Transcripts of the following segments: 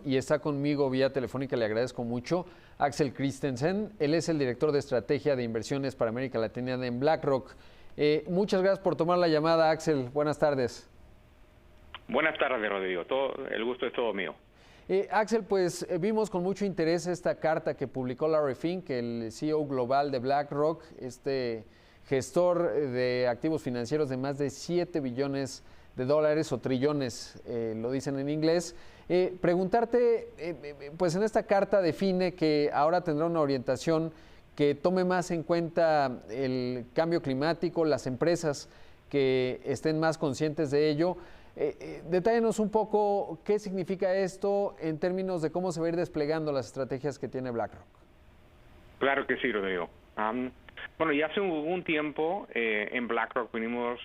Y está conmigo vía telefónica, le agradezco mucho, Axel Christensen. Él es el director de estrategia de inversiones para América Latina en BlackRock. Muchas gracias por tomar la llamada, Axel. Buenas tardes. Buenas tardes, Rodrigo. El gusto es todo mío. Axel, pues vimos con mucho interés esta carta que publicó Larry Fink, el CEO global de BlackRock, este gestor de activos financieros de más de 7 billones de dólares o trillones, lo dicen en inglés. Preguntarte, pues en esta carta define que ahora tendrá una orientación que tome más en cuenta el cambio climático, las empresas que estén más conscientes de ello. Detállenos un poco qué significa esto en términos de cómo se va a ir desplegando las estrategias que tiene BlackRock. Claro que sí, Rodrigo. Bueno, ya hace un tiempo en BlackRock venimos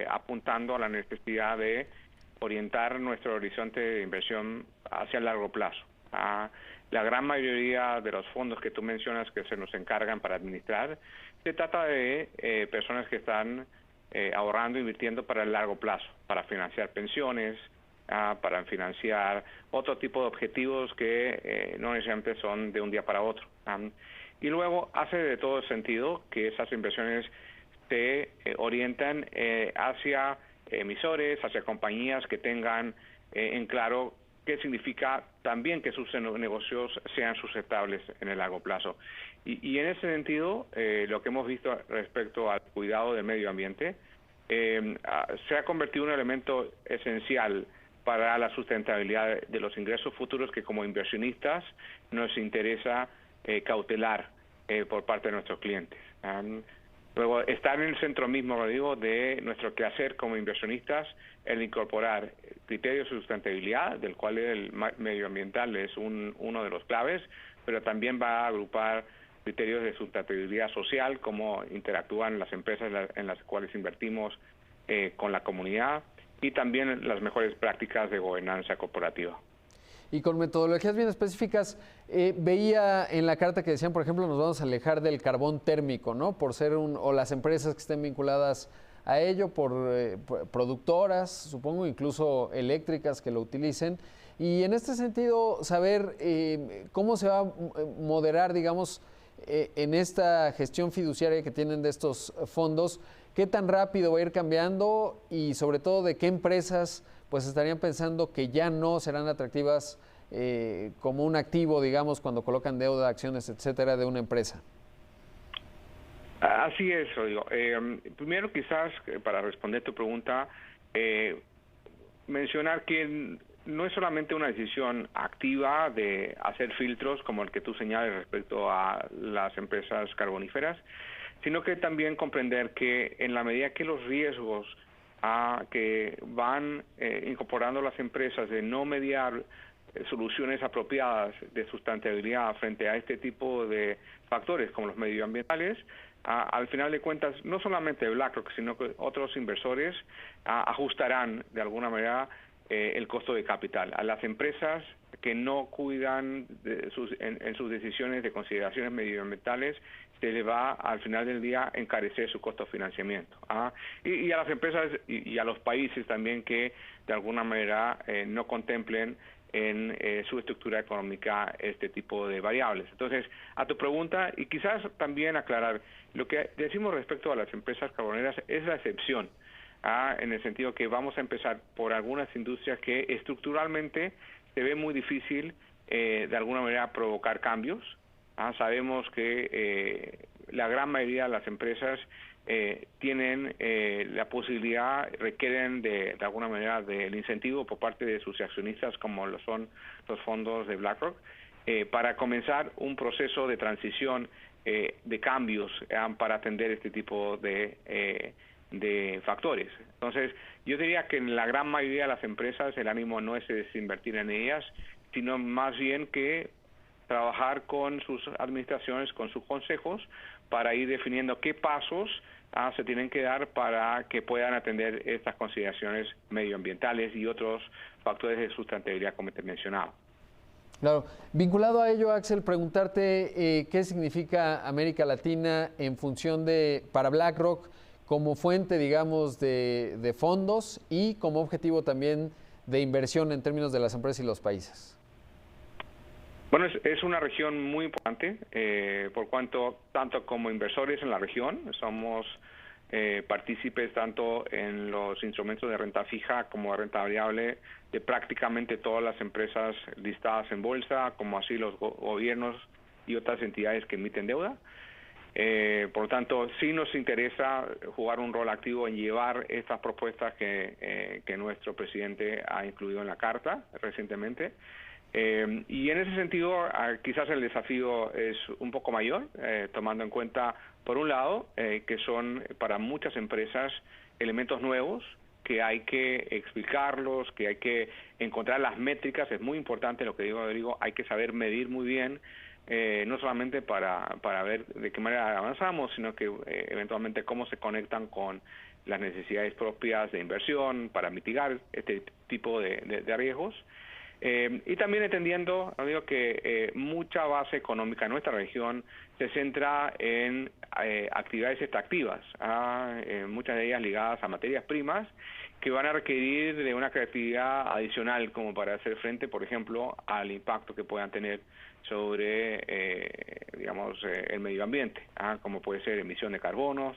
apuntando a la necesidad de orientar nuestro horizonte de inversión hacia el largo plazo. La gran mayoría de los fondos que tú mencionas que se nos encargan para administrar, se trata de personas que están ahorrando, invirtiendo para el largo plazo, para financiar pensiones, para financiar otro tipo de objetivos que no necesariamente son de un día para otro. Y luego hace de todo sentido que esas inversiones se orientan hacia emisores, hacia compañías que tengan en claro qué significa también que sus negocios sean sustentables en el largo plazo. Y en ese sentido, lo que hemos visto respecto al cuidado del medio ambiente se ha convertido en un elemento esencial para la sustentabilidad de los ingresos futuros que como inversionistas nos interesa cautelar por parte de nuestros clientes. Luego, estar en el centro mismo, lo digo, de nuestro quehacer como inversionistas, el incorporar criterios de sustentabilidad, del cual el medioambiental es uno de los claves, pero también va a agrupar criterios de sustentabilidad social, cómo interactúan las empresas en las cuales invertimos con la comunidad, y también las mejores prácticas de gobernanza corporativa. Y con metodologías bien específicas, veía en la carta que decían, por ejemplo, nos vamos a alejar del carbón térmico, ¿no? Por ser o las empresas que estén vinculadas a ello, por productoras, supongo, incluso eléctricas que lo utilicen. Y en este sentido, saber cómo se va a moderar, digamos, en esta gestión fiduciaria que tienen de estos fondos, qué tan rápido va a ir cambiando y sobre todo de qué empresas pues estarían pensando que ya no serán atractivas como un activo, digamos, cuando colocan deuda, acciones, etcétera, de una empresa. Así es, Rodrigo. Primero, quizás, para responder tu pregunta, mencionar que no es solamente una decisión activa de hacer filtros como el que tú señales respecto a las empresas carboníferas, sino que también comprender que en la medida que los riesgos que van incorporando las empresas de no mediar soluciones apropiadas de sustentabilidad frente a este tipo de factores como los medioambientales, al final de cuentas, no solamente BlackRock, sino que otros inversores ajustarán de alguna manera el costo de capital. A las empresas que no cuidan en sus decisiones de consideraciones medioambientales, se le va al final del día encarecer su costo de financiamiento. Y a las empresas y a los países también que de alguna manera no contemplen en su estructura económica este tipo de variables. Entonces, a tu pregunta, y quizás también aclarar, lo que decimos respecto a las empresas carboneras es la excepción, en el sentido que vamos a empezar por algunas industrias que estructuralmente se ve muy difícil de alguna manera provocar cambios. Sabemos que la gran mayoría de las empresas tienen la posibilidad, requieren de alguna manera del incentivo por parte de sus accionistas, como lo son los fondos de BlackRock, para comenzar un proceso de transición de cambios para atender este tipo de factores. Entonces, yo diría que en la gran mayoría de las empresas el ánimo no es desinvertir en ellas, sino más bien que trabajar con sus administraciones, con sus consejos, para ir definiendo qué pasos se tienen que dar para que puedan atender estas consideraciones medioambientales y otros factores de sustentabilidad como te he mencionado. Claro. Vinculado a ello, Axel, preguntarte qué significa América Latina en función para BlackRock como fuente, digamos, de fondos y como objetivo también de inversión en términos de las empresas y los países? Bueno, es una región muy importante, por cuanto tanto como inversores en la región somos partícipes tanto en los instrumentos de renta fija como de renta variable de prácticamente todas las empresas listadas en bolsa, como así los gobiernos y otras entidades que emiten deuda. Por lo tanto, sí nos interesa jugar un rol activo en llevar estas propuestas que nuestro presidente ha incluido en la carta recientemente. Y en ese sentido, quizás el desafío es un poco mayor, tomando en cuenta, por un lado, que son para muchas empresas elementos nuevos, que hay que explicarlos, que hay que encontrar las métricas. Es muy importante lo que digo, hay que saber medir muy bien, no solamente para ver de qué manera avanzamos, sino que eventualmente cómo se conectan con las necesidades propias de inversión para mitigar este tipo de riesgos. Y también entendiendo, amigo, que mucha base económica en nuestra región se centra en actividades extractivas, muchas de ellas ligadas a materias primas, que van a requerir de una creatividad adicional como para hacer frente, por ejemplo, al impacto que puedan tener sobre, el medio ambiente, como puede ser emisión de carbonos,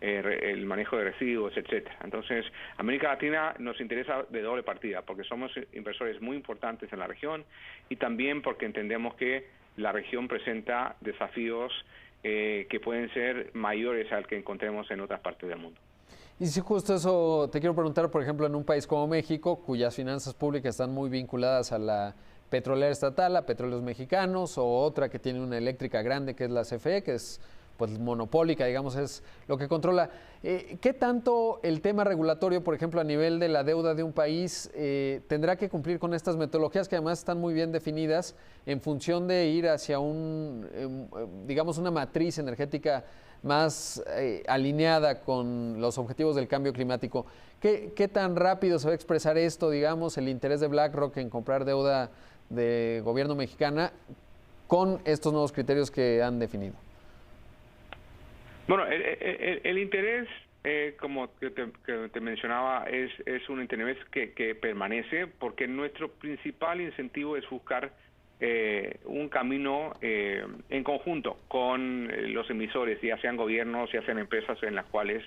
el manejo de residuos, etcétera. Entonces, América Latina nos interesa de doble partida, porque somos inversores muy importantes en la región y también porque entendemos que la región presenta desafíos que pueden ser mayores al que encontremos en otras partes del mundo. Y si justo eso te quiero preguntar, por ejemplo, en un país como México, cuyas finanzas públicas están muy vinculadas a la petrolera estatal, a Petróleos Mexicanos, o otra que tiene una eléctrica grande que es la CFE, que es pues monopólica, digamos, es lo que controla. ¿Qué tanto el tema regulatorio, por ejemplo, a nivel de la deuda de un país, tendrá que cumplir con estas metodologías que además están muy bien definidas en función de ir hacia digamos, una matriz energética más alineada con los objetivos del cambio climático? ¿Qué tan rápido se va a expresar esto, digamos, el interés de BlackRock en comprar deuda de gobierno mexicana con estos nuevos criterios que han definido? Bueno, el interés, como que te mencionaba, es un interés que permanece, porque nuestro principal incentivo es buscar un camino en conjunto con los emisores, ya sean gobiernos, ya sean empresas en las cuales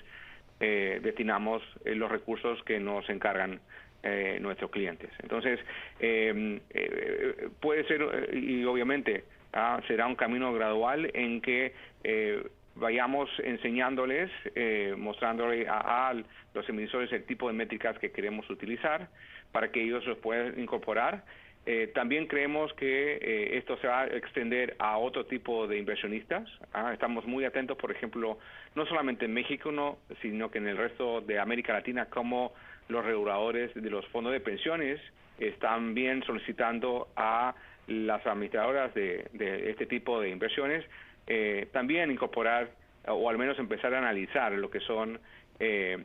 destinamos los recursos que nos encargan nuestros clientes. Entonces, puede ser, y obviamente será un camino gradual en que vayamos enseñándoles, mostrándole a los emisores el tipo de métricas que queremos utilizar para que ellos los puedan incorporar. También creemos que esto se va a extender a otro tipo de inversionistas. Estamos muy atentos, por ejemplo, no solamente en México, sino que en el resto de América Latina, como los reguladores de los fondos de pensiones están bien solicitando a las administradoras de este tipo de inversiones también incorporar o al menos empezar a analizar lo que son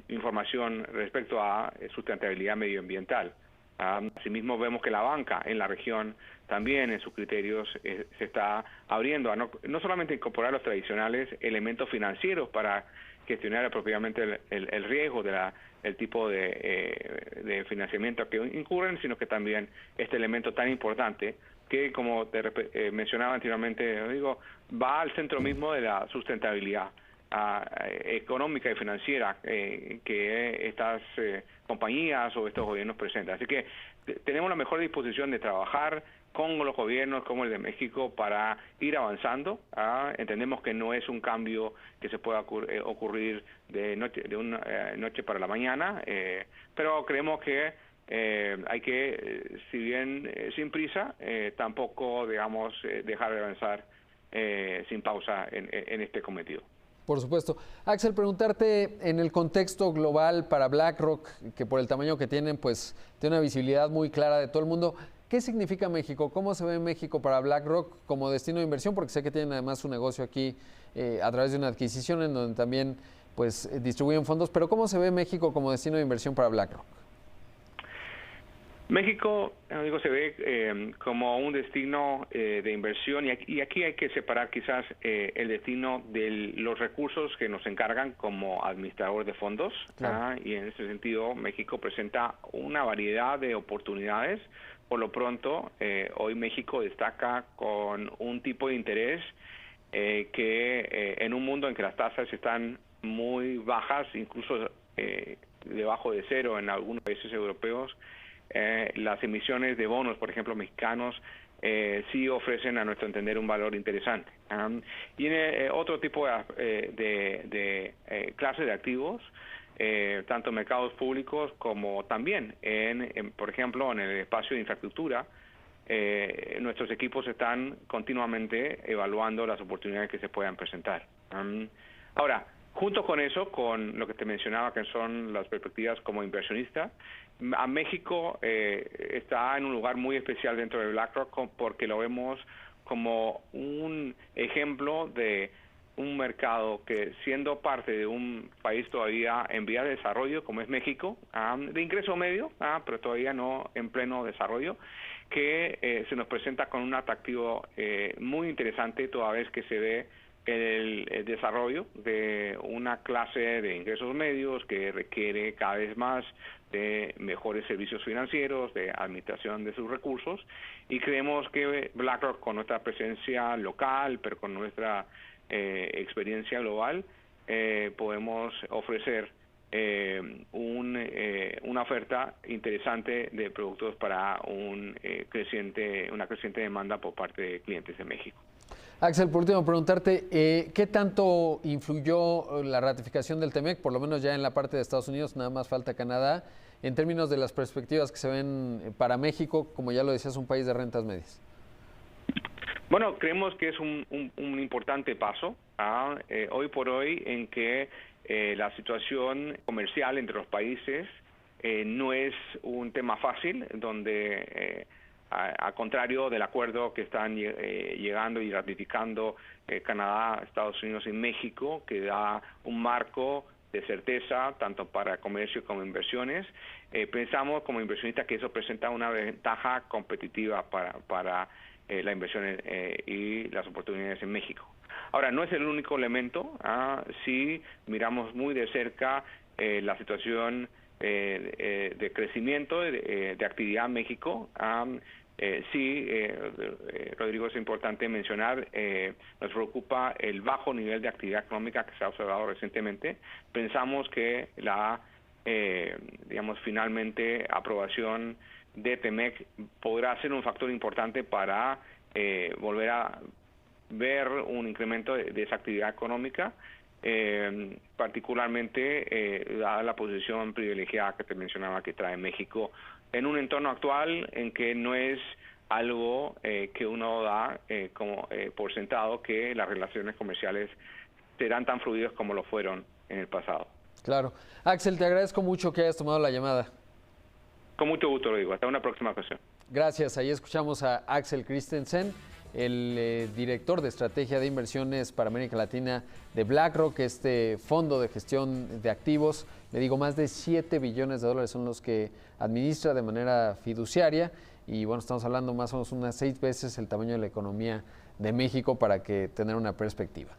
información respecto a sustentabilidad medioambiental. Asimismo, vemos que la banca en la región también en sus criterios se está abriendo a no solamente incorporar los tradicionales elementos financieros para gestionar apropiadamente el riesgo del tipo de financiamiento que incurren, sino que también este elemento tan importante que, como te mencionaba anteriormente, va al centro mismo de la sustentabilidad económica y financiera que estas compañías o estos gobiernos presentan. Así que tenemos la mejor disposición de trabajar con los gobiernos como el de México para ir avanzando. Entendemos que no es un cambio que se pueda ocurrir de una noche para la mañana, pero creemos que hay que, si bien sin prisa, tampoco, dejar de avanzar sin pausa en este cometido. Por supuesto. Axel, preguntarte en el contexto global para BlackRock, que por el tamaño que tienen, pues tiene una visibilidad muy clara de todo el mundo. ¿Qué significa México? ¿Cómo se ve México para BlackRock como destino de inversión? Porque sé que tienen además su negocio aquí a través de una adquisición en donde también distribuyen fondos. Pero ¿cómo se ve México como destino de inversión para BlackRock? México, digo, se ve como un destino de inversión y aquí hay que separar quizás el destino de los recursos que nos encargan como administrador de fondos. Claro. Y en ese sentido México presenta una variedad de oportunidades. Por lo pronto, hoy México destaca con un tipo de interés que en un mundo en que las tasas están muy bajas, incluso debajo de cero en algunos países europeos, las emisiones de bonos, por ejemplo, mexicanos, sí ofrecen a nuestro entender un valor interesante. Y en otro tipo de clase de activos, tanto en mercados públicos como también, por ejemplo, en el espacio de infraestructura, nuestros equipos están continuamente evaluando las oportunidades que se puedan presentar. Ahora, junto con eso, con lo que te mencionaba, que son las perspectivas como inversionista, a México está en un lugar muy especial dentro de BlackRock porque lo vemos como un ejemplo de un mercado que, siendo parte de un país todavía en vía de desarrollo, como es México, de ingreso medio, pero todavía no en pleno desarrollo, que se nos presenta con un atractivo muy interesante toda vez que se ve el desarrollo de una clase de ingresos medios que requiere cada vez más de mejores servicios financieros, de administración de sus recursos, y creemos que BlackRock, con nuestra presencia local, pero con nuestra experiencia global, podemos ofrecer una oferta interesante de productos para una creciente demanda por parte de clientes de México. Axel, por último, preguntarte, ¿qué tanto influyó la ratificación del TEMEC, por lo menos ya en la parte de Estados Unidos, nada más falta Canadá, en términos de las perspectivas que se ven para México, como ya lo decías, un país de rentas medias? Bueno, creemos que es un importante paso hoy por hoy en que la situación comercial entre los países no es un tema fácil, donde a contrario del acuerdo que están llegando y ratificando Canadá, Estados Unidos y México, que da un marco de certeza tanto para comercio como inversiones, pensamos como inversionistas que eso presenta una ventaja competitiva para la inversión y las oportunidades en México. Ahora, no es el único elemento. Sí miramos muy de cerca la situación de crecimiento de actividad en México. Rodrigo, es importante mencionar, nos preocupa el bajo nivel de actividad económica que se ha observado recientemente. Pensamos que finalmente aprobación de TEMEC podrá ser un factor importante para volver a ver un incremento de esa actividad económica, particularmente dada la posición privilegiada que te mencionaba que trae México en un entorno actual en que no es algo que uno da como por sentado que las relaciones comerciales serán tan fluidas como lo fueron en el pasado. Claro. Axel, te agradezco mucho que hayas tomado la llamada. Con mucho gusto, lo digo. Hasta una próxima ocasión. Gracias. Ahí escuchamos a Axel Christensen, el director de estrategia de inversiones para América Latina de BlackRock, este fondo de gestión de activos. Le digo, más de $7 billones son los que administra de manera fiduciaria. Y bueno, estamos hablando más o menos unas 6 veces el tamaño de la economía de México para que tener una perspectiva.